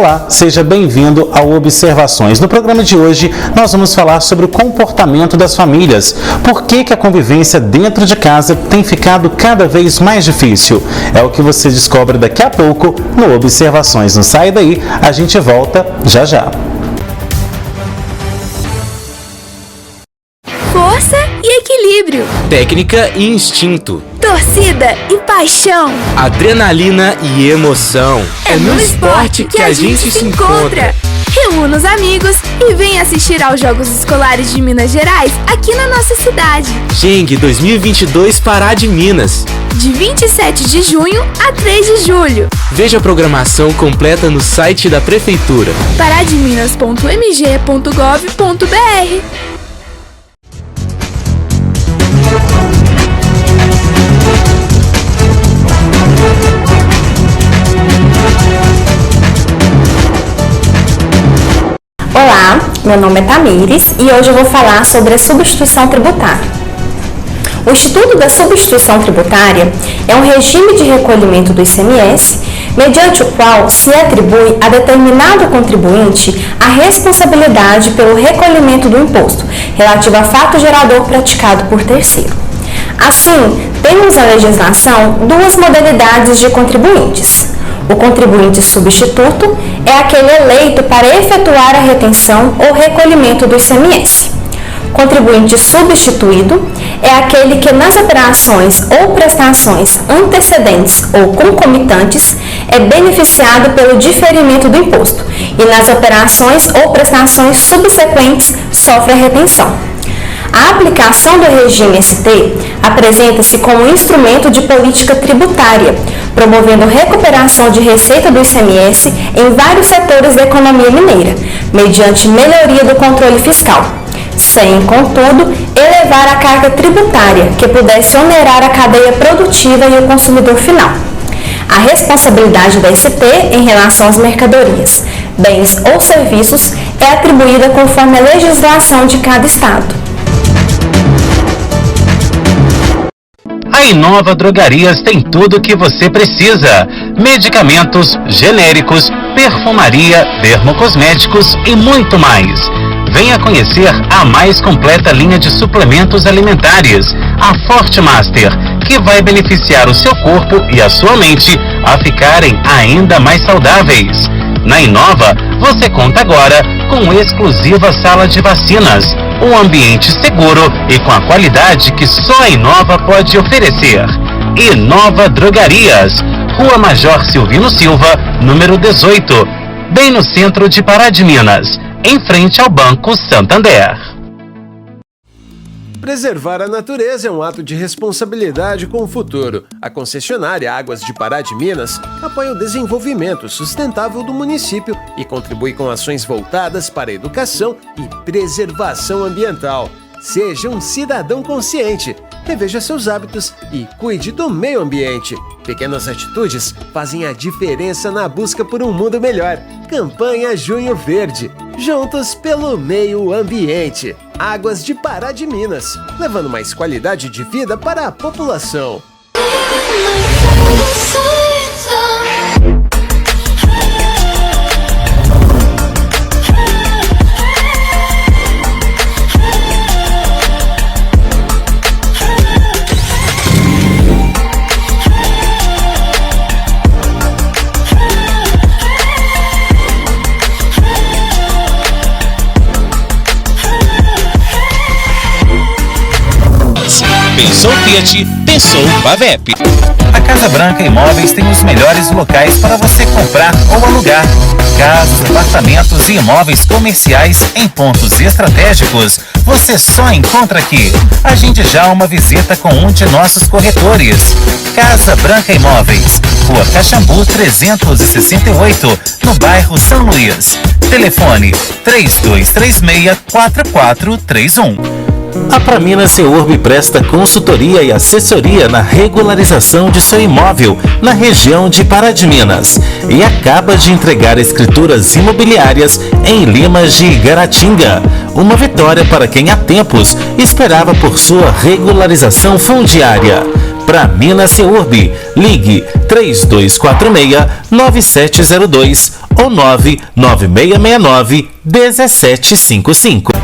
Olá, seja bem-vindo ao Observações. No programa de hoje, nós vamos falar sobre o comportamento das famílias. Por que a convivência dentro de casa tem ficado cada vez mais difícil? É o que você descobre daqui a pouco no Observações. Não sai daí, a gente volta já já. Força e equilíbrio. Técnica e instinto. Torcida e paixão. Adrenalina e emoção. É no esporte que a gente se encontra. Reúna os amigos e venha assistir aos Jogos Escolares de Minas Gerais aqui na nossa cidade. Geng 2022 Pará de Minas. De 27 de junho a 3 de julho. Veja a programação completa no site da Prefeitura. parademinas.mg.gov.br. Olá, meu nome é Tamires e hoje eu vou falar sobre a substituição tributária. O Instituto da Substituição Tributária é um regime de recolhimento do ICMS, mediante o qual se atribui a determinado contribuinte a responsabilidade pelo recolhimento do imposto, relativo a fato gerador praticado por terceiro. Assim, temos na legislação duas modalidades de contribuintes. O contribuinte substituto é aquele eleito para efetuar a retenção ou recolhimento do ICMS. Contribuinte substituído é aquele que nas operações ou prestações antecedentes ou concomitantes é beneficiado pelo diferimento do imposto e nas operações ou prestações subsequentes sofre a retenção. A aplicação do regime ST apresenta-se como instrumento de política tributária, promovendo recuperação de receita do ICMS em vários setores da economia mineira, mediante melhoria do controle fiscal, sem, contudo, elevar a carga tributária que pudesse onerar a cadeia produtiva e o consumidor final. A responsabilidade da ST em relação às mercadorias, bens ou serviços é atribuída conforme a legislação de cada estado. A Inova Drogarias tem tudo o que você precisa: medicamentos, genéricos, perfumaria, dermocosméticos e muito mais. Venha conhecer a mais completa linha de suplementos alimentares, a Forte Master, que vai beneficiar o seu corpo e a sua mente a ficarem ainda mais saudáveis. Na Inova, você conta agora com exclusiva sala de vacinas, um ambiente seguro e com a qualidade que só a Inova pode oferecer. Inova Drogarias, Rua Major Silvino Silva, número 18, bem no centro de Pará de Minas, em frente ao Banco Santander. Preservar a natureza é um ato de responsabilidade com o futuro. A concessionária Águas de Pará de Minas apoia o desenvolvimento sustentável do município e contribui com ações voltadas para a educação e preservação ambiental. Seja um cidadão consciente, reveja seus hábitos e cuide do meio ambiente. Pequenas atitudes fazem a diferença na busca por um mundo melhor. Campanha Junho Verde. Juntos pelo meio ambiente. Águas de Pará de Minas, levando mais qualidade de vida para a população. Pensou Fiat, pensou Pavep. A Casa Branca Imóveis tem os melhores locais para você comprar ou alugar. Casas, apartamentos e imóveis comerciais em pontos estratégicos. Você só encontra aqui. Agende já uma visita com um de nossos corretores. Casa Branca Imóveis, Rua Caxambu 368, no bairro São Luís. Telefone 3236-4431. A Praminas Seurb presta consultoria e assessoria na regularização de seu imóvel na região de Pará de Minas e acaba de entregar escrituras imobiliárias em Limas de Igaratinga. Uma vitória para quem há tempos esperava por sua regularização fundiária. para Minas Ceurb. Ligue 3246-9702 ou 99669-1755.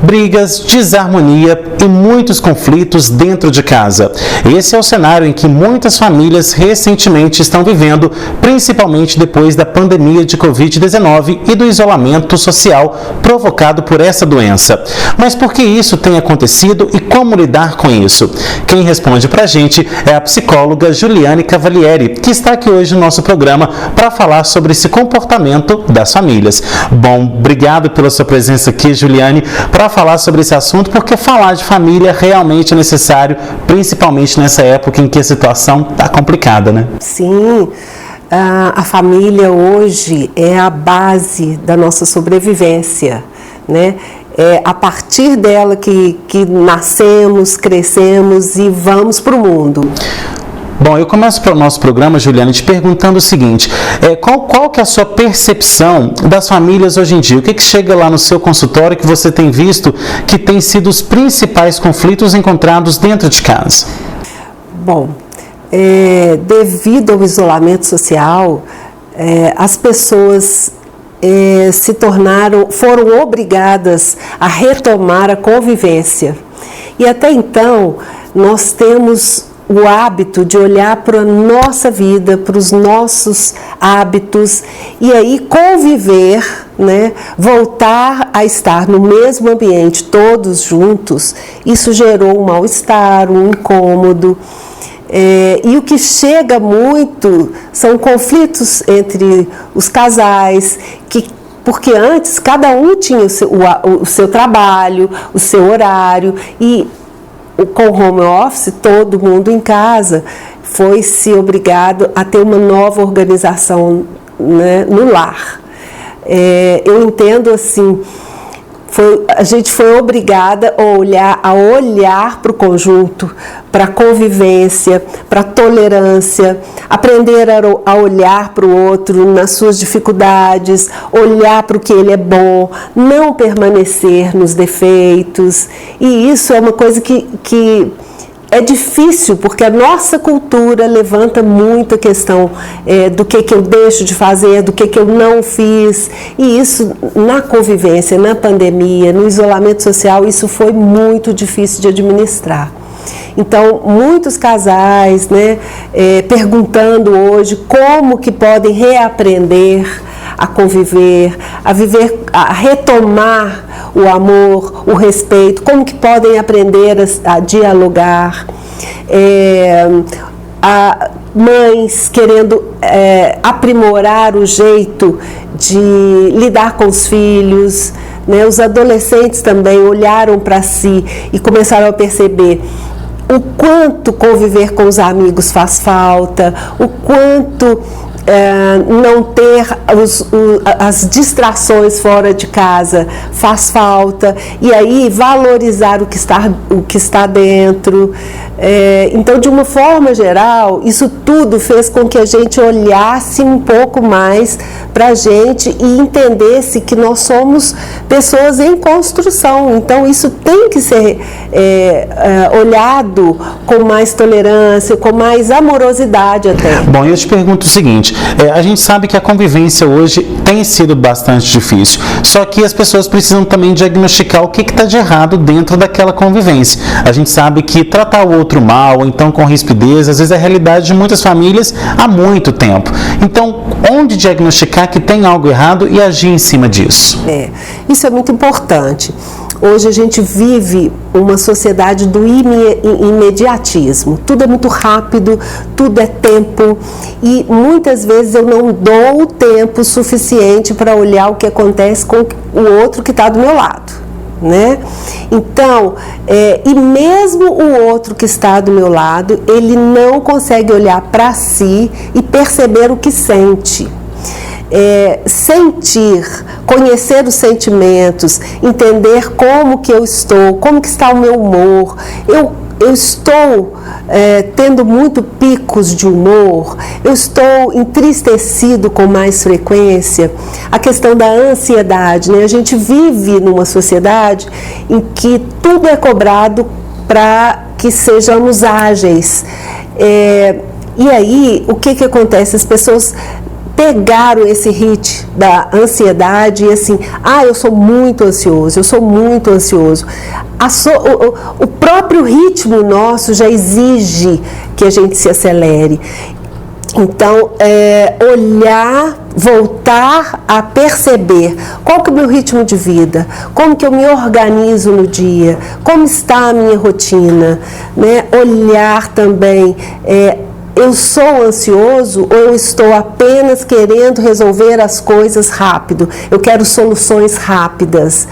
Brigas, desarmonia e muitos conflitos dentro de casa. Esse é o cenário em que muitas famílias recentemente estão vivendo, principalmente depois da pandemia de Covid-19 e do isolamento social provocado por essa doença. Mas por que isso tem acontecido e como lidar com isso? Quem responde pra gente é a psicóloga Juliane Cavalieri, que está aqui hoje no nosso programa para falar sobre esse comportamento das famílias. Bom, obrigado pela sua presença aqui, Juliane, para falar sobre esse assunto, porque falar de família realmente é necessário, principalmente nessa época em que a situação está complicada, né? Sim, a família hoje é a base da nossa sobrevivência, né? É a partir dela que nascemos, crescemos e vamos para o mundo. Bom, eu começo para o nosso programa, Juliana, te perguntando o seguinte, qual que é a sua percepção das famílias hoje em dia? O que chega lá no seu consultório que você tem visto que tem sido os principais conflitos encontrados dentro de casa? Bom, devido ao isolamento social, as pessoas foram obrigadas a retomar a convivência. E até então, nós temos o hábito de olhar para a nossa vida, para os nossos hábitos e aí conviver, né? Voltar a estar no mesmo ambiente, todos juntos, isso gerou um mal-estar, um incômodo. E o que chega muito são conflitos entre os casais, porque antes cada um tinha o seu trabalho, o seu horário e com o home office, todo mundo em casa foi-se obrigado a ter uma nova organização, né, no lar. Eu entendo assim, a gente foi obrigada a olhar para o conjunto, para a convivência, para a tolerância, aprender a olhar para o outro nas suas dificuldades, olhar para o que ele é bom, não permanecer nos defeitos. E isso é uma coisa que é difícil, porque a nossa cultura levanta muito a questão do que eu deixo de fazer, do que eu não fiz. E isso, na convivência, na pandemia, no isolamento social, isso foi muito difícil de administrar. Então, muitos casais, né, perguntando hoje como que podem reaprender a conviver, a viver, a retomar o amor, o respeito, como que podem aprender a dialogar. Mães querendo aprimorar o jeito de lidar com os filhos, né? Os adolescentes também olharam para si e começaram a perceber o quanto conviver com os amigos faz falta, o quanto não ter as distrações fora de casa faz falta, e aí valorizar o que está dentro. Então, de uma forma geral, isso tudo fez com que a gente olhasse um pouco mais para a gente e entendesse que nós somos pessoas em construção. Então, isso tem que ser olhado com mais tolerância, com mais amorosidade até. Bom, eu te pergunto o seguinte, a gente sabe que a convivência hoje tem sido bastante difícil, só que as pessoas precisam também diagnosticar o que está de errado dentro daquela convivência. A gente sabe que tratar o outro mal, ou então com rispidez, às vezes é a realidade de muitas famílias há muito tempo. Então, onde diagnosticar que tem algo errado e agir em cima disso? Isso é muito importante. Hoje a gente vive uma sociedade do imediatismo. Tudo é muito rápido, tudo é tempo, e muitas vezes eu não dou o tempo suficiente para olhar o que acontece com o outro que está do meu lado, né? Então, e mesmo o outro que está do meu lado, ele não consegue olhar para si e perceber o que sente. Sentir, conhecer os sentimentos, entender como que eu estou, como que está o meu humor. eu estou tendo muito picos de humor, eu estou entristecido com mais frequência. A questão da ansiedade, né? A gente vive numa sociedade em que tudo é cobrado para que sejamos ágeis. E aí, o que acontece? As pessoas pegaram esse hit da ansiedade e assim, eu sou muito ansioso, eu sou muito ansioso. O próprio ritmo nosso já exige que a gente se acelere. Então, olhar, voltar a perceber qual que é o meu ritmo de vida, como que eu me organizo no dia, como está a minha rotina, né? Olhar também, eu sou ansioso ou eu estou apenas querendo resolver as coisas rápido? Eu quero soluções rápidas.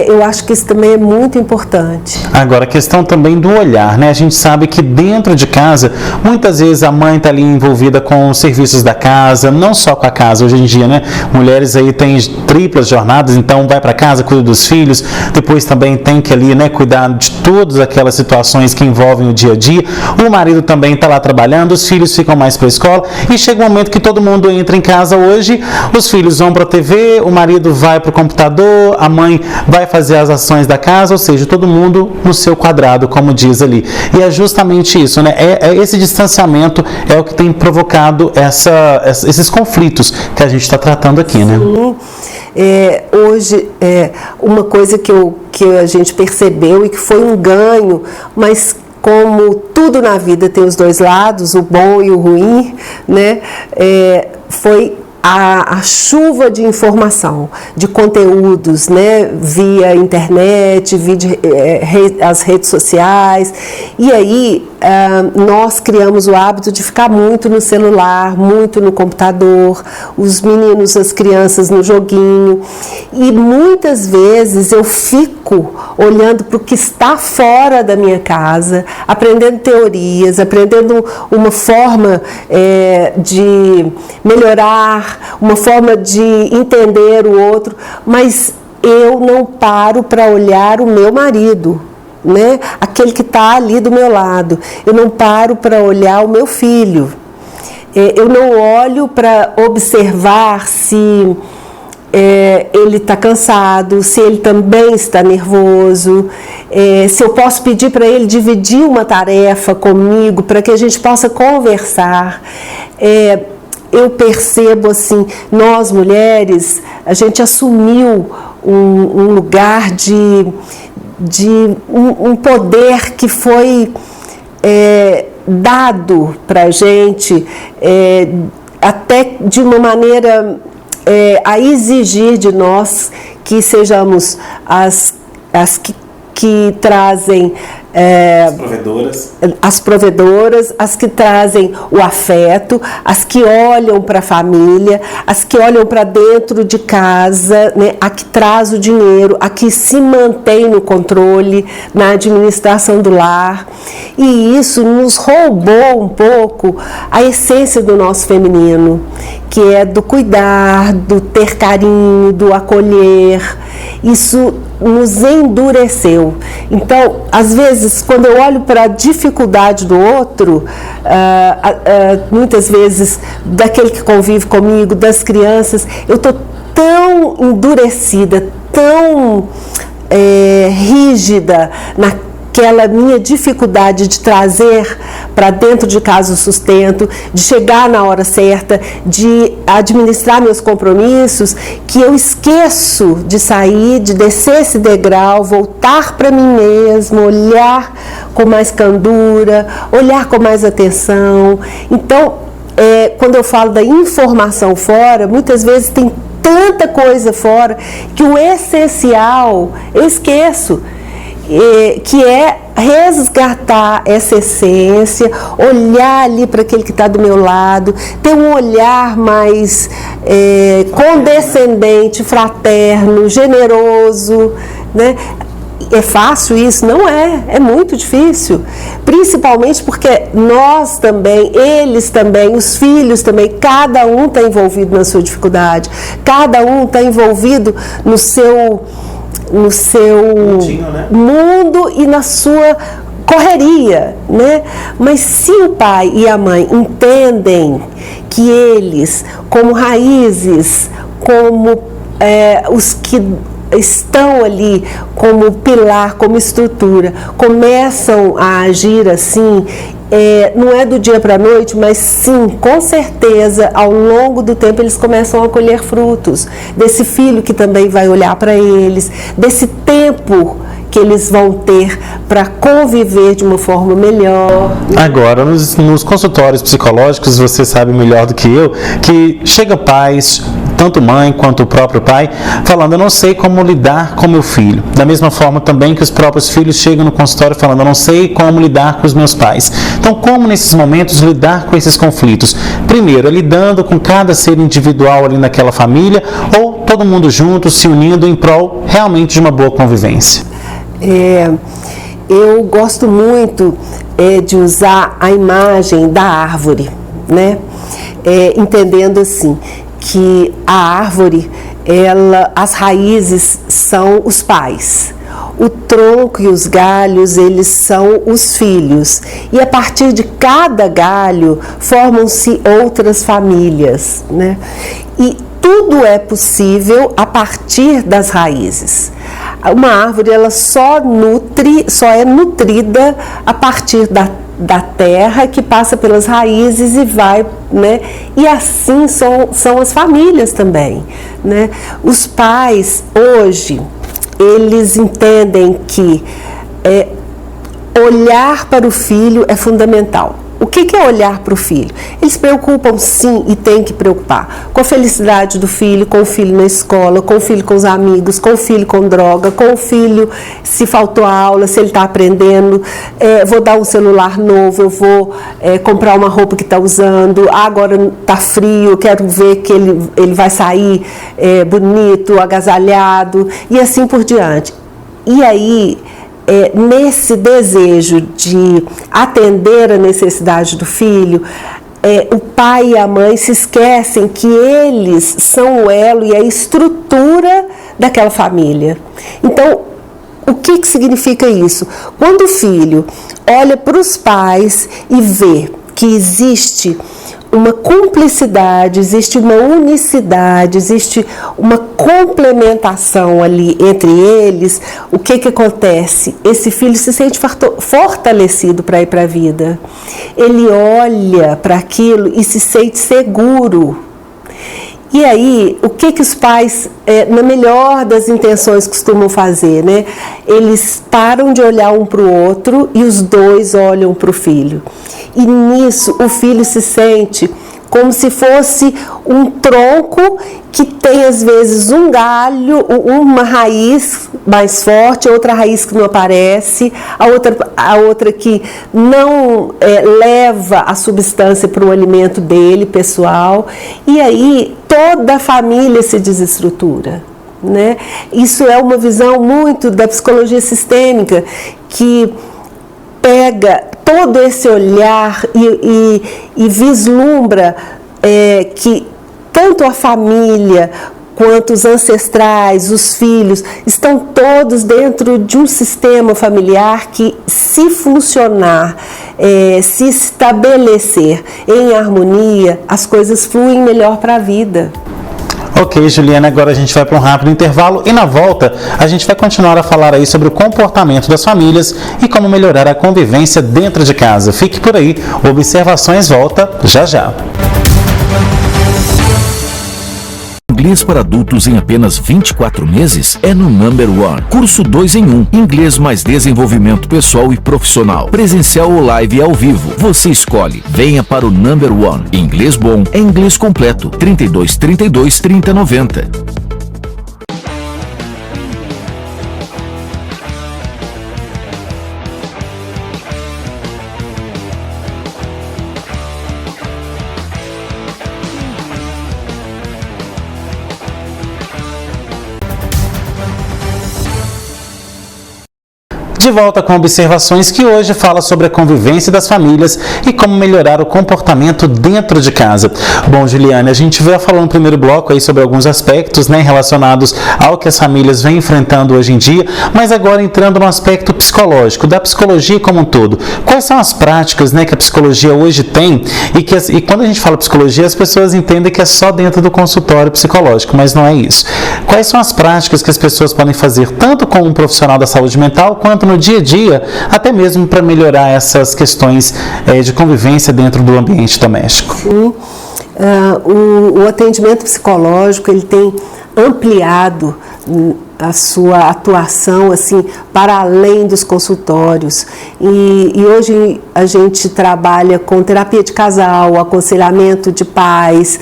Eu acho que isso também é muito importante. Agora, a questão também do olhar, né? A gente sabe que dentro de casa, muitas vezes a mãe está ali envolvida com os serviços da casa, não só com a casa, hoje em dia, né? Mulheres aí têm triplas jornadas, então vai para casa, cuida dos filhos, depois também tem que ali, né, cuidar de todas aquelas situações que envolvem o dia a dia. O marido também está lá trabalhando, os filhos ficam mais para a escola e chega um momento que todo mundo entra em casa hoje, os filhos vão para a TV, o marido vai para o computador, a mãe vai fazer as ações da casa, ou seja, todo mundo no seu quadrado, como diz ali. E é justamente isso, né? Esse distanciamento é o que tem provocado esses conflitos que a gente está tratando aqui, né? Sim. Hoje, uma coisa que a gente percebeu e que foi um ganho, mas como tudo na vida tem os dois lados, o bom e o ruim, né? Foi a chuva de informação, de conteúdos, né, via internet, as redes sociais. E aí nós criamos o hábito de ficar muito no celular, muito no computador, os meninos, as crianças no joguinho. E muitas vezes eu fico olhando para o que está fora da minha casa, aprendendo teorias, aprendendo uma forma de melhorar, uma forma de entender o outro, mas eu não paro para olhar o meu marido, né? Aquele que está ali do meu lado. Eu não paro para olhar o meu filho. Eu não olho para observar se ele está cansado, se ele também está nervoso, se eu posso pedir para ele dividir uma tarefa comigo para que a gente possa conversar. Eu percebo assim, nós mulheres, a gente assumiu um lugar de um poder que foi dado para a gente, até de uma maneira a exigir de nós que sejamos as que trazem as provedoras, as que trazem o afeto, as que olham para a família, as que olham para dentro de casa, né? A que traz o dinheiro, a que se mantém no controle, na administração do lar. E isso nos roubou um pouco a essência do nosso feminino, que é do cuidar, do ter carinho, do acolher. Isso nos endureceu. Então, às vezes, quando eu olho para a dificuldade do outro, muitas vezes daquele que convive comigo, das crianças, eu estou tão endurecida, tão rígida naquela minha dificuldade de trazer para dentro de casa o sustento, de chegar na hora certa, de administrar meus compromissos, que eu esqueço de sair, de descer esse degrau, voltar para mim mesmo, olhar com mais candura, olhar com mais atenção. Então, quando eu falo da informação fora, muitas vezes tem tanta coisa fora que o essencial eu esqueço. Que é resgatar essa essência, olhar ali para aquele que está do meu lado, ter um olhar mais condescendente, fraterno, generoso, né? É fácil isso? Não é. É muito difícil. Principalmente porque nós também, eles também, os filhos também, cada um está envolvido na sua dificuldade, cada um está envolvido no seu mundinho, né? Mundo e na sua correria, né? Mas se o pai e a mãe entendem que eles, como raízes, como os que estão ali como pilar, como estrutura, começam a agir assim, não é do dia para a noite, mas sim, com certeza, ao longo do tempo eles começam a colher frutos desse filho que também vai olhar para eles, desse tempo que eles vão ter para conviver de uma forma melhor. Agora, nos consultórios psicológicos, você sabe melhor do que eu, que chega pais, tanto mãe quanto o próprio pai, falando, eu não sei como lidar com meu filho. Da mesma forma também que os próprios filhos chegam no consultório falando, eu não sei como lidar com os meus pais. Então, como nesses momentos lidar com esses conflitos? Primeiro, é lidando com cada ser individual ali naquela família, ou todo mundo junto, se unindo em prol realmente de uma boa convivência? Eu gosto muito de usar a imagem da árvore, né? Entendendo assim, que a árvore, as raízes são os pais. O tronco e os galhos, eles são os filhos. E a partir de cada galho, formam-se outras famílias, né? E tudo é possível a partir das raízes. Uma árvore, ela só é nutrida a partir da terra, que passa pelas raízes e vai, né? E assim são as famílias também, né? Os pais, hoje, eles entendem que olhar para o filho é fundamental. O que é olhar para o filho? Eles preocupam sim e tem que preocupar com a felicidade do filho, com o filho na escola, com o filho com os amigos, com o filho com droga, com o filho se faltou a aula, se ele está aprendendo, vou dar um celular novo, eu vou comprar uma roupa que está usando, agora está frio, quero ver que ele vai sair bonito, agasalhado e assim por diante. E aí, nesse desejo de atender a necessidade do filho, o pai e a mãe se esquecem que eles são o elo e a estrutura daquela família. Então, o que significa isso? Quando o filho olha para os pais e vê que existe uma cumplicidade, existe uma unicidade, existe uma complementação ali entre eles, o que acontece? Esse filho se sente fortalecido para ir para a vida. Ele olha para aquilo e se sente seguro. E aí, o que os pais, na melhor das intenções, costumam fazer, né? Eles param de olhar um para o outro e os dois olham para o filho. E nisso, o filho se sente como se fosse um tronco que tem, às vezes, um galho, uma raiz mais forte, outra raiz que não aparece, a outra que não leva a substância para o alimento dele, pessoal. E aí, toda a família se desestrutura, né? Isso é uma visão muito da psicologia sistêmica, que pega todo esse olhar e vislumbra que tanto a família quanto os ancestrais, os filhos, estão todos dentro de um sistema familiar que, se funcionar, se estabelecer em harmonia, as coisas fluem melhor para a vida. Ok, Juliana, agora a gente vai para um rápido intervalo e na volta a gente vai continuar a falar aí sobre o comportamento das famílias e como melhorar a convivência dentro de casa. Fique por aí, Observações volta já já. Inglês para adultos em apenas 24 meses é no Number One. Curso 2 em 1. Inglês mais desenvolvimento pessoal e profissional. Presencial ou live ao vivo. Você escolhe. Venha para o Number One. Inglês bom é inglês completo. 32 32 30 90. De volta com observações que hoje fala sobre a convivência das famílias e como melhorar o comportamento dentro de casa. Bom, Juliane, a gente veio falando no primeiro bloco aí sobre alguns aspectos, né, relacionados ao que as famílias vêm enfrentando hoje em dia, mas agora entrando no aspecto psicológico, da psicologia como um todo. Quais são as práticas, né, que a psicologia hoje tem e quando a gente fala psicologia, as pessoas entendem que é só dentro do consultório psicológico, mas não é isso. Quais são as práticas que as pessoas podem fazer tanto com um profissional da saúde mental quanto no dia a dia, até mesmo para melhorar essas questões de convivência dentro do ambiente doméstico? Sim. O atendimento psicológico ele tem ampliado a sua atuação assim para além dos consultórios e hoje a gente trabalha com terapia de casal, aconselhamento de pais,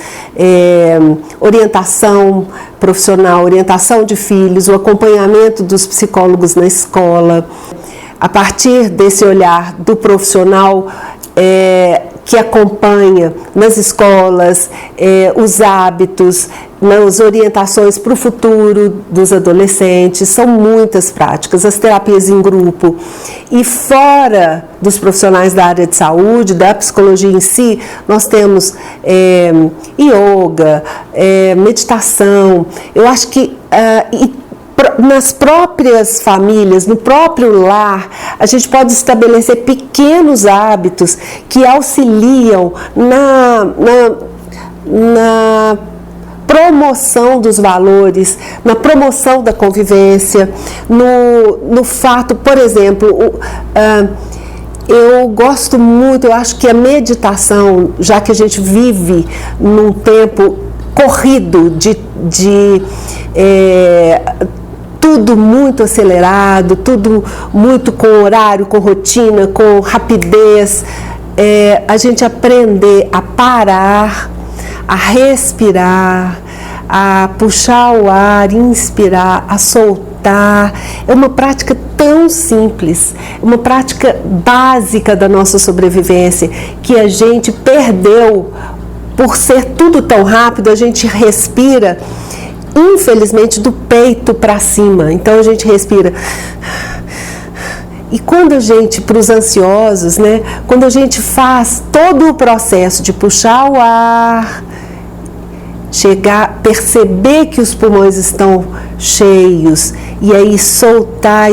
orientação profissional, orientação de filhos, o acompanhamento dos psicólogos na escola. A partir desse olhar do profissional que acompanha nas escolas os hábitos, as orientações para o futuro dos adolescentes, são muitas práticas, as terapias em grupo. E fora dos profissionais da área de saúde, da psicologia em si, nós temos yoga, meditação. Eu acho que nas próprias famílias, no próprio lar, a gente pode estabelecer pequenos hábitos que auxiliam na promoção dos valores, na promoção da convivência, no fato, por exemplo, eu gosto muito, eu acho que a meditação, já que a gente vive num tempo corrido de tudo muito acelerado, tudo muito com horário, com rotina, com rapidez, a gente aprender a parar, a respirar, a puxar o ar, inspirar, a soltar. É uma prática tão simples, uma prática básica da nossa sobrevivência que a gente perdeu por ser tudo tão rápido. A gente respira, infelizmente, do peito para cima. Então a gente respira. E quando a gente, para os ansiosos, né, quando a gente faz todo o processo de puxar o ar, perceber que os pulmões estão cheios, e aí soltar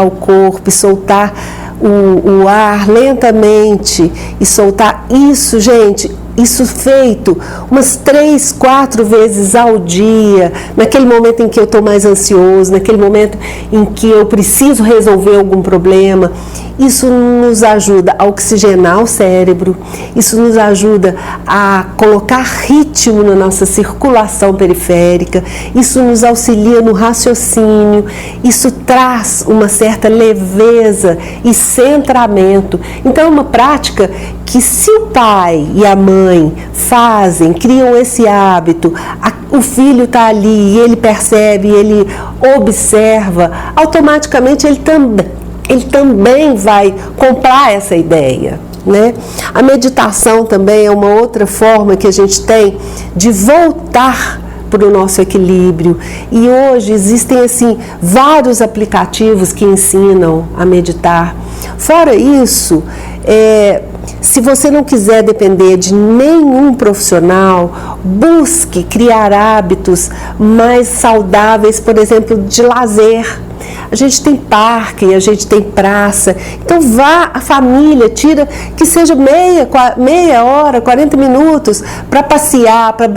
o corpo, e soltar o ar lentamente, e soltar isso, gente, isso feito umas 3, 4 vezes ao dia, naquele momento em que eu estou mais ansioso, naquele momento em que eu preciso resolver algum problema. Isso nos ajuda a oxigenar o cérebro, isso nos ajuda a colocar ritmo na nossa circulação periférica, isso nos auxilia no raciocínio, isso traz uma certa leveza e centramento. Então é uma prática que, se o pai e a mãe fazem, criam esse hábito, o filho está ali, ele percebe, ele observa, automaticamente ele também vai comprar essa ideia, né? A meditação também é uma outra forma que a gente tem de voltar para o nosso equilíbrio. E hoje existem assim vários aplicativos que ensinam a meditar. Fora isso, se você não quiser depender de nenhum profissional, busque criar hábitos mais saudáveis, por exemplo, de lazer. A gente tem parque, a gente tem praça, então vá a família, tira que seja meia hora, 40 minutos para passear, para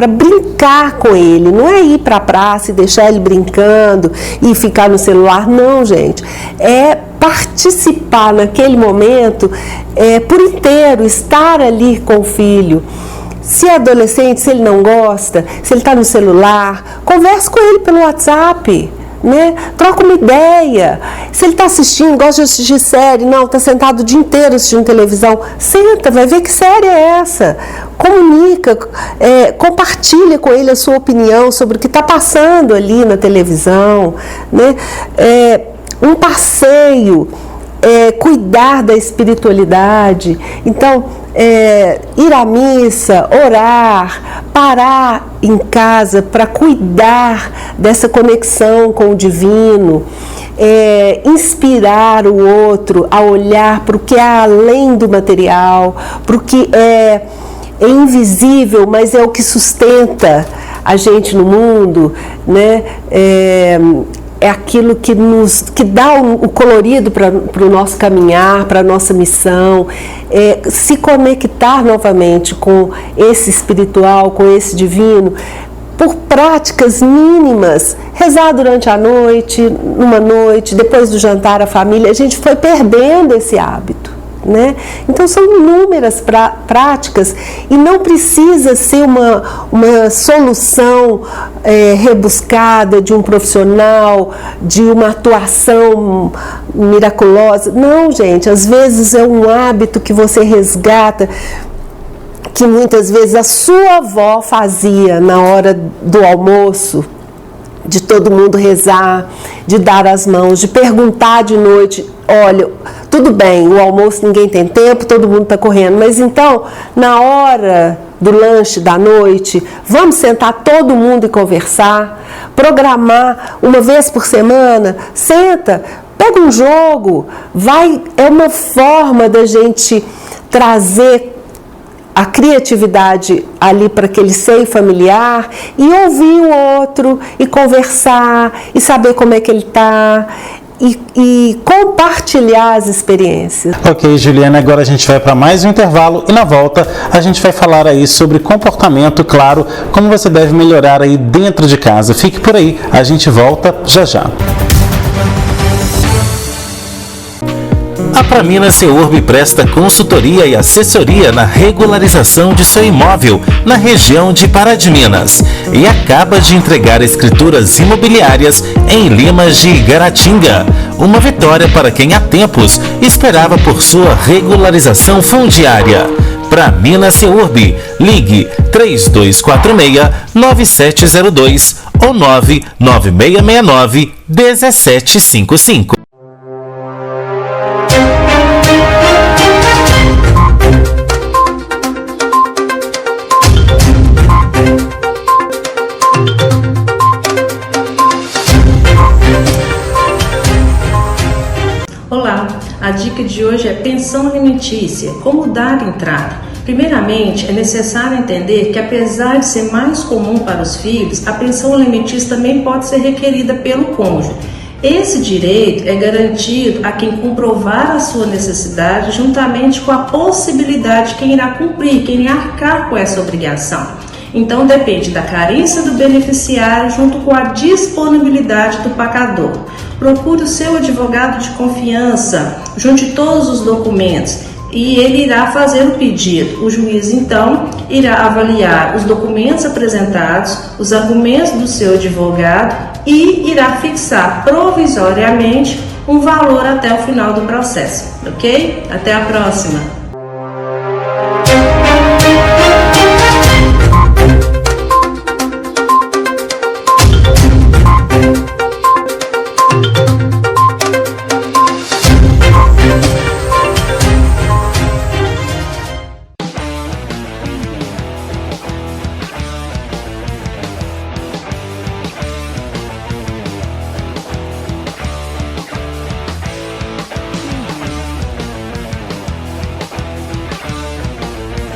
brincar com ele. Não é ir para a praça e deixar ele brincando e ficar no celular, não, gente. É participar naquele momento por inteiro, estar ali com o filho. Se é adolescente, se ele não gosta, se ele está no celular, converse com ele pelo WhatsApp. Né? Troca uma ideia. Se ele está assistindo, gosta de assistir série, não, está sentado o dia inteiro assistindo televisão, senta, vai ver que série é essa. Comunica, compartilha com ele a sua opinião sobre o que está passando ali na televisão, né? Um passeio, cuidar da espiritualidade. Então, ir à missa, orar, parar em casa para cuidar dessa conexão com o divino, inspirar o outro a olhar para o que é além do material, para o que é invisível, mas é o que sustenta a gente no mundo, né? É aquilo que dá o colorido para o nosso caminhar, para a nossa missão, se conectar novamente com esse espiritual, com esse divino, por práticas mínimas, rezar durante a noite, numa noite, depois do jantar a família, a gente foi perdendo esse hábito, né? Então são inúmeras práticas e não precisa ser uma solução rebuscada de um profissional, de uma atuação miraculosa. Não, gente, às vezes é um hábito que você resgata, que muitas vezes a sua avó fazia na hora do almoço, de todo mundo rezar, de dar as mãos, de perguntar de noite, olha, tudo bem, o almoço ninguém tem tempo, todo mundo está correndo, mas então, na hora do lanche da noite, vamos sentar todo mundo e conversar, programar uma vez por semana, senta, pega um jogo, é uma forma da gente trazer a criatividade ali para aquele seio familiar e ouvir o outro e conversar e saber como é que ele está e compartilhar as experiências. Ok, Juliana, agora a gente vai para mais um intervalo e na volta a gente vai falar aí sobre comportamento, claro, como você deve melhorar aí dentro de casa. Fique por aí, a gente volta já já. A Praminas Seurb presta consultoria e assessoria na regularização de seu imóvel na região de Pará de Minas e acaba de entregar escrituras imobiliárias em Limas de Igaratinga. Uma vitória para quem há tempos esperava por sua regularização fundiária. Praminas Seurb, ligue 3246-9702 ou 99669-1755. Olá, a dica de hoje é pensão alimentícia, como dar entrada. Primeiramente, é necessário entender que apesar de ser mais comum para os filhos, a pensão alimentícia também pode ser requerida pelo cônjuge. Esse direito é garantido a quem comprovar a sua necessidade juntamente com a possibilidade de quem irá cumprir, quem irá arcar com essa obrigação. Então depende da carência do beneficiário junto com a disponibilidade do pagador. Procure o seu advogado de confiança, junte todos os documentos e ele irá fazer o pedido. O juiz então irá avaliar os documentos apresentados, os argumentos do seu advogado e irá fixar provisoriamente um valor até o final do processo, ok? Até a próxima!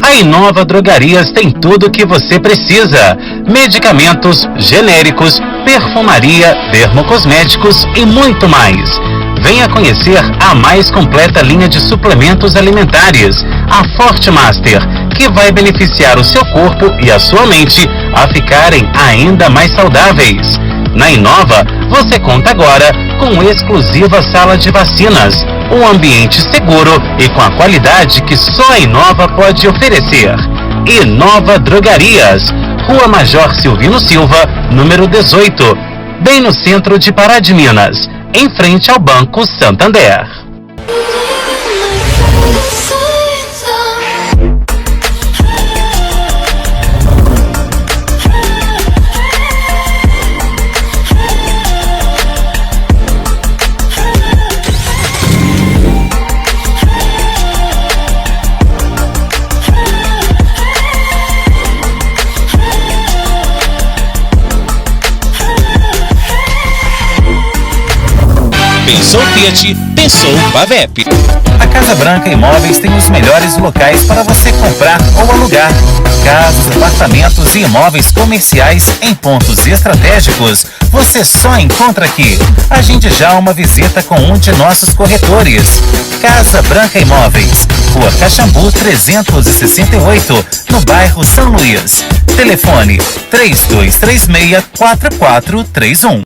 A Inova Drogarias tem tudo o que você precisa: medicamentos, genéricos, perfumaria, dermocosméticos e muito mais. Venha conhecer a mais completa linha de suplementos alimentares, a Forte Master, que vai beneficiar o seu corpo e a sua mente a ficarem ainda mais saudáveis. Na Inova, você conta agora com exclusiva sala de vacinas, um ambiente seguro e com a qualidade que só a Inova pode oferecer. Inova Drogarias, Rua Major Silvino Silva, número 18, bem no centro de Pará de Minas, em frente ao Banco Santander. Pensou Fiat, pensou Pavep. A Casa Branca Imóveis tem os melhores locais para você comprar ou alugar. Casas, apartamentos e imóveis comerciais em pontos estratégicos. Você só encontra aqui. Agende já uma visita com um de nossos corretores. Casa Branca Imóveis, Rua Caxambu 368, no bairro São Luís. Telefone 3236-4431.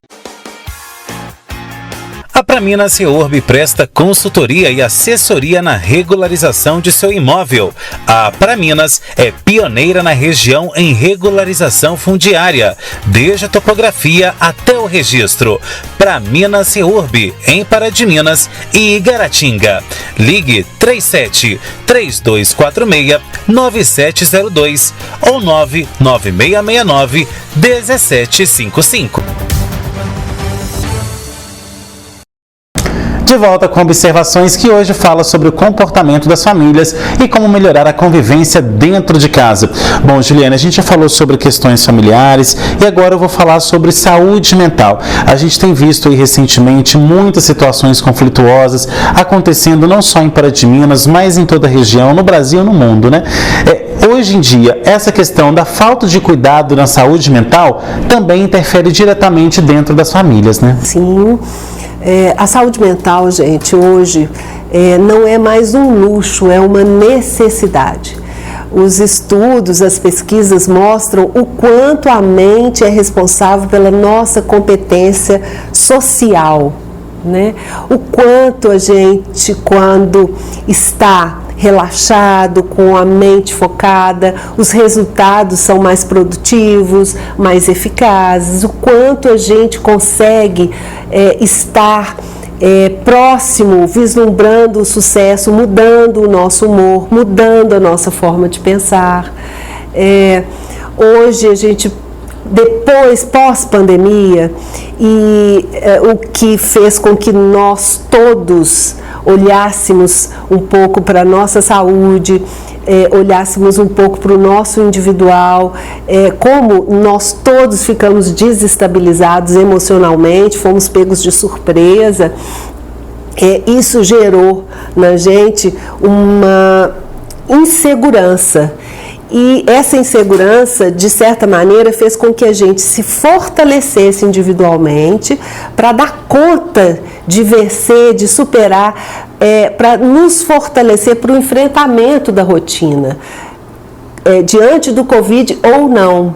A Praminas Reurb presta consultoria e assessoria na regularização de seu imóvel. A Praminas é pioneira na região em regularização fundiária, desde a topografia até o registro. Praminas Reurb, em Pará de Minas e Igaratinga. Ligue 37-3246-9702 ou 99669-1755. De volta com observações que hoje fala sobre o comportamento das famílias e como melhorar a convivência dentro de casa. Bom, Juliana, a gente já falou sobre questões familiares e agora eu vou falar sobre saúde mental. A gente tem visto aí recentemente muitas situações conflituosas acontecendo não só em Pará de Minas, mas em toda a região, no Brasil e no mundo, né? Hoje em dia, essa questão da falta de cuidado na saúde mental também interfere diretamente dentro das famílias, né? Sim. A saúde mental, gente, hoje não é mais um luxo, é uma necessidade. Os estudos, as pesquisas mostram o quanto a mente é responsável pela nossa competência social, né? O quanto a gente, quando está relaxado, com a mente focada, os resultados são mais produtivos, mais eficazes, o quanto a gente consegue estar próximo, vislumbrando o sucesso, mudando o nosso humor, mudando a nossa forma de pensar. Hoje a gente, depois, pós-pandemia, o que fez com que nós todos olhássemos um pouco para a nossa saúde, olhássemos um pouco para o nosso individual, como nós todos ficamos desestabilizados emocionalmente, fomos pegos de surpresa, isso gerou na gente uma insegurança. E essa insegurança, de certa maneira, fez com que a gente se fortalecesse individualmente para dar conta de vencer, de superar, para nos fortalecer para o enfrentamento da rotina, diante do Covid ou não.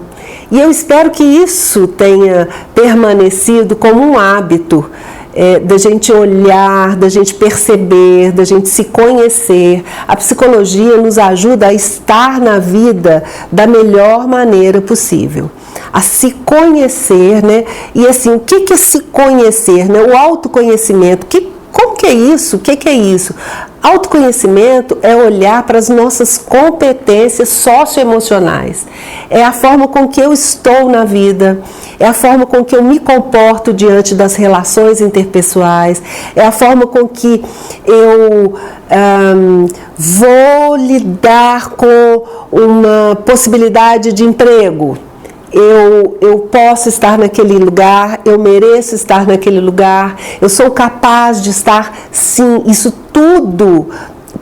E eu espero que isso tenha permanecido como um hábito, da gente olhar, da gente perceber, da gente se conhecer. A psicologia nos ajuda a estar na vida da melhor maneira possível, a se conhecer, né? E assim, o que é se conhecer, né? O autoconhecimento, como que é isso? O que é isso? Autoconhecimento é olhar para as nossas competências socioemocionais. É a forma com que eu estou na vida, é a forma com que eu me comporto diante das relações interpessoais, é a forma com que eu vou lidar com uma possibilidade de emprego. Eu posso estar naquele lugar, eu mereço estar naquele lugar, eu sou capaz de estar, sim, isso tudo.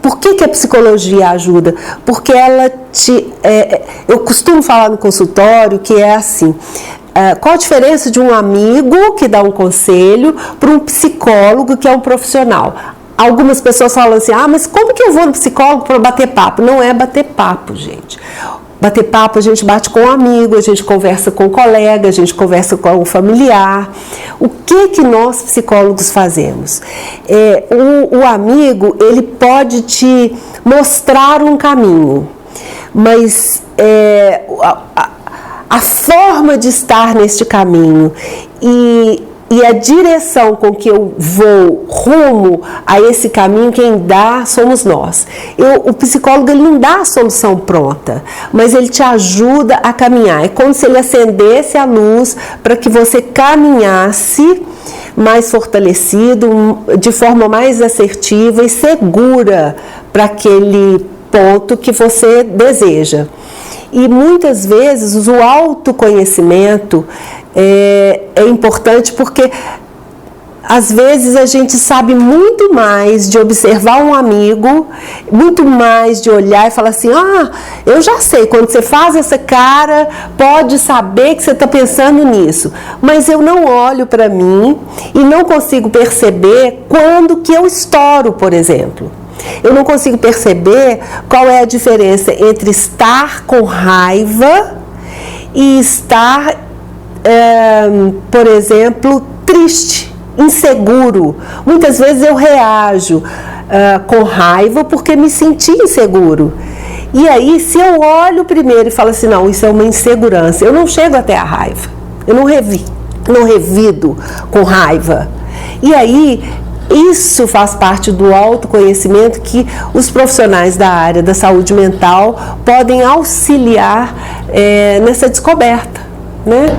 Por que a psicologia ajuda? Porque ela eu costumo falar no consultório que é assim, qual a diferença de um amigo que dá um conselho para um psicólogo que é um profissional? Algumas pessoas falam assim, mas como que eu vou no psicólogo para bater papo? Não é bater papo, gente. Bater papo, a gente bate com um amigo, a gente conversa com um colega, a gente conversa com um familiar. O que nós psicólogos fazemos? O amigo, ele pode te mostrar um caminho, mas a forma de estar neste caminho e a direção com que eu vou rumo a esse caminho, quem dá somos nós. O psicólogo, ele não dá a solução pronta, mas ele te ajuda a caminhar. É como se ele acendesse a luz para que você caminhasse mais fortalecido, de forma mais assertiva e segura para aquele ponto que você deseja. E muitas vezes o autoconhecimento é importante porque Às vezes a gente sabe muito mais de observar um amigo, muito mais de olhar e falar assim, eu já sei, quando você faz essa cara, pode saber que você está pensando nisso. Mas eu não olho para mim e não consigo perceber quando que eu estouro, por exemplo. Eu não consigo perceber qual é a diferença entre estar com raiva e estar, por exemplo, triste, inseguro. Muitas vezes eu reajo com raiva porque me senti inseguro. E aí, se eu olho primeiro e falo assim, não, isso é uma insegurança, eu não chego até a raiva. Eu não revido com raiva. E aí, isso faz parte do autoconhecimento que os profissionais da área da saúde mental podem auxiliar nessa descoberta, né?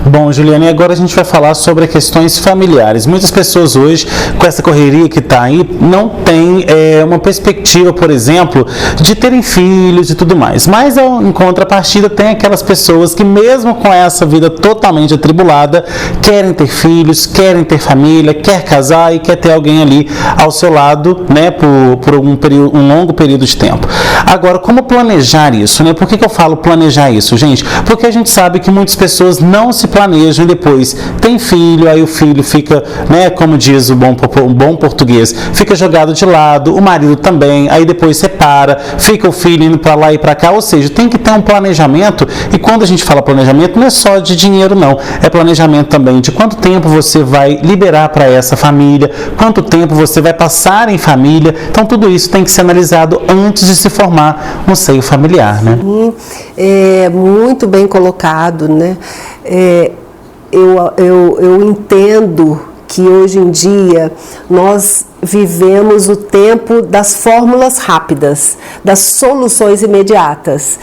Bom, Juliane, agora a gente vai falar sobre questões familiares. Muitas pessoas hoje, com essa correria que está aí, não tem uma perspectiva, por exemplo, de terem filhos e tudo mais. Mas, em contrapartida, tem aquelas pessoas que, mesmo com essa vida totalmente atribulada, querem ter filhos, querem ter família, quer casar e quer ter alguém ali ao seu lado, né, por um longo período de tempo. Agora, como planejar isso, né? Por que eu falo planejar isso, gente? Porque a gente sabe que muitas pessoas não se planejam e depois tem filho, aí o filho fica, né, como diz um bom português, fica jogado de lado, o marido também, aí depois separa, fica o filho indo para lá e para cá, ou seja, tem que ter um planejamento. E quando a gente fala planejamento, não é só de dinheiro não, é planejamento também de quanto tempo você vai liberar para essa família, quanto tempo você vai passar em família. Então tudo isso tem que ser analisado antes de se formar um seio familiar, né? Muito bem colocado, né? Eu entendo que hoje em dia nós vivemos o tempo das fórmulas rápidas, das soluções imediatas.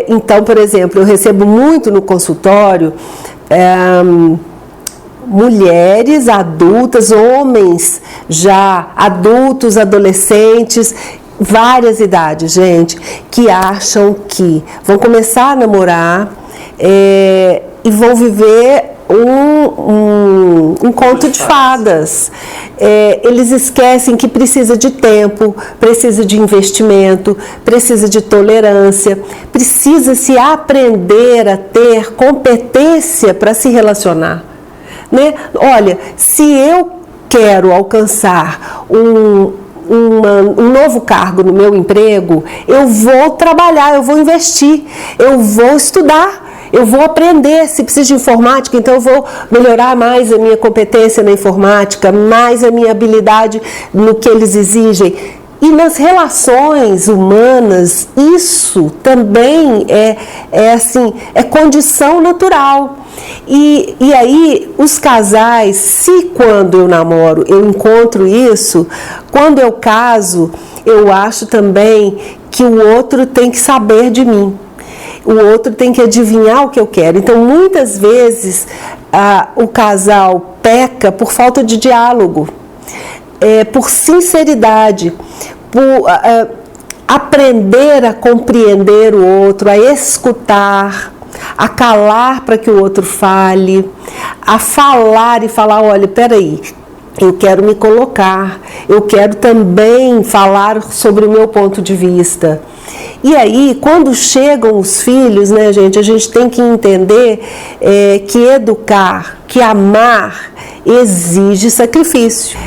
Então, por exemplo, eu recebo muito no consultório mulheres adultas, homens já adultos, adolescentes, várias idades, gente, que acham que vão começar a namorar e vão viver um conto de fadas. Eles esquecem que precisa de tempo, precisa de investimento, precisa de tolerância, precisa se aprender a ter competência para se relacionar, né? Olha, se eu quero alcançar um novo cargo no meu emprego, eu vou trabalhar, eu vou investir, eu vou estudar, eu vou aprender. Se precisa de informática, então eu vou melhorar mais a minha competência na informática, mais a minha habilidade no que eles exigem. E nas relações humanas, isso também é condição natural. E aí, os casais, se quando eu namoro eu encontro isso, quando eu caso, eu acho também que o outro tem que saber de mim. O outro tem que adivinhar o que eu quero. Então, muitas vezes, o casal peca por falta de diálogo, por sinceridade, por aprender a compreender o outro, a escutar, a calar para que o outro fale, a falar e falar, olha, peraí, eu quero me colocar, eu quero também falar sobre o meu ponto de vista. E aí, quando chegam os filhos, né, gente, a gente tem que entender que educar, que amar, exige sacrifício.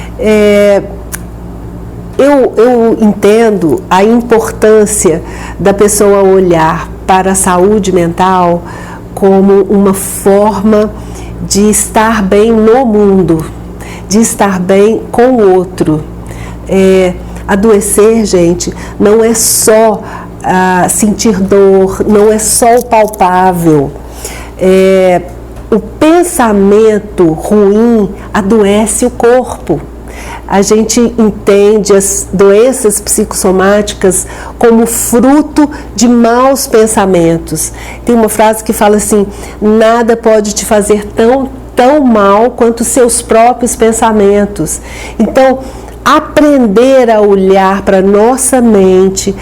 Eu entendo a importância da pessoa olhar para a saúde mental como uma forma de estar bem no mundo, de estar bem com o outro. Adoecer, gente, não é só sentir dor, não é só o palpável. O pensamento ruim adoece o corpo. A gente entende as doenças psicossomáticas como fruto de maus pensamentos. Tem uma frase que fala assim: nada pode te fazer tão mal quanto seus próprios pensamentos. Então, aprender a olhar para nossa mente,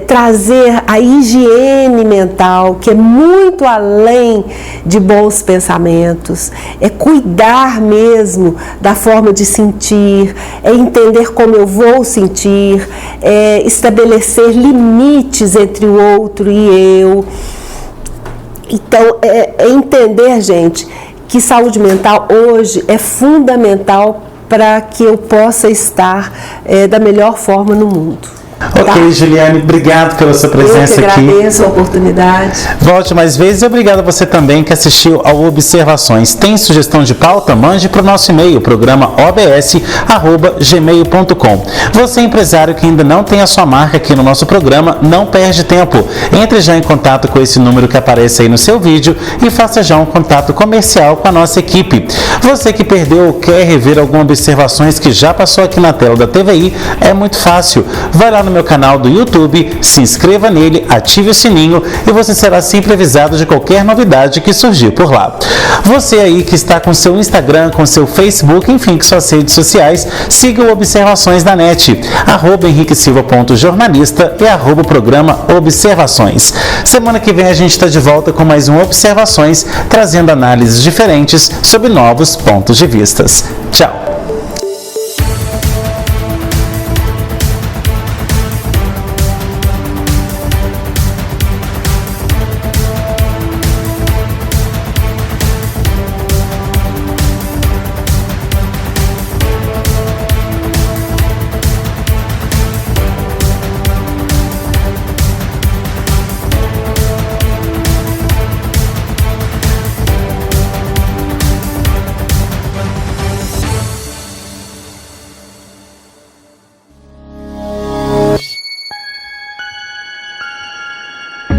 trazer a higiene mental, que é muito além de bons pensamentos, é cuidar mesmo da forma de sentir, é entender como eu vou sentir, é estabelecer limites entre o outro e eu. Então, é entender, gente, que saúde mental hoje é fundamental para que eu possa estar da melhor forma no mundo. Ok, Juliane, obrigado pela sua presença aqui. Eu que agradeço a oportunidade. Volte mais vezes e obrigado a você também que assistiu ao Observações. Tem sugestão de pauta? Mande para o nosso e-mail, programa obs@gmail.com. Você, empresário que ainda não tem a sua marca aqui no nosso programa, não perde tempo. Entre já em contato com esse número que aparece aí no seu vídeo e faça já um contato comercial com a nossa equipe. Você que perdeu ou quer rever algumas observações que já passou aqui na tela da TVI, é muito fácil. Vai lá no meu canal do YouTube, se inscreva nele, ative o sininho e você será sempre avisado de qualquer novidade que surgir por lá. Você aí que está com seu Instagram, com seu Facebook, enfim, com suas redes sociais, siga o Observações na net, @henriquesilva.jornalista e @programa Observações. Semana que vem a gente está de volta com mais um Observações, trazendo análises diferentes sobre novos pontos de vistas. Tchau!